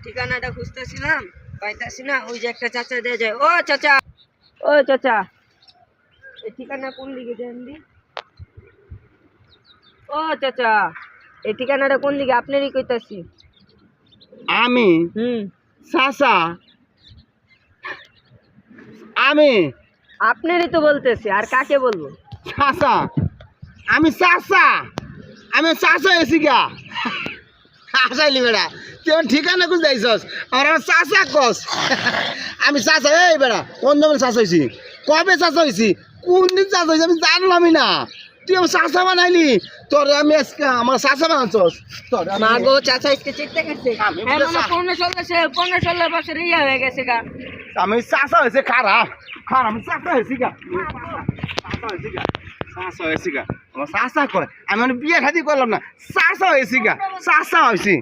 ঠিকানাটা খুঁজতেছিলাম, পাইতাছি না। ওই যে একটা চাচা দিয়ে যায়, ও চাচা, ও চাচা, এই ঠিকানা কোন দিকে দেন দি? ও চাচা, এই ঠিকানাটা কোন দিকে? আপনারই কইতাছি। আমি হুম, চাচা, আমি আপনারই তো বলতেছি, আর কাকে বলবো? চাচা, আমি চাচা, আমি চাচা এসি গা আসাইলি বেড়া তুই আমার ঠিকানা খুঁজ যাইছস আমার চাচা কস আমি চাচা এই বেড়া কোন দমে চাচা হয়েছি, কবে চাচা হয়েছি, কোন দিন চাচা হয়েছি আমি জানলামই না। তুই আমার চাচা বানাইলি, তোর আমি আজকে আমার চাচা বানাচ্ছস। তোর মা গো, চাচা আজকে চিন্তা করছে, আমি হ্যাঁ, বলে মানে 15-16 বছর ইয়া হয়ে গেছে গা। আমি চাচা হয়েছে খারাপ খারাপ আমি চাচা হয়েছি গা, চাচা হয়েছি গা, চাচা হয়েছি গা, আমার চাচা করে আমি মানে বিয়ে খাতি করলাম না, চাচা হয়েছি গা, চাচা হয়েছি।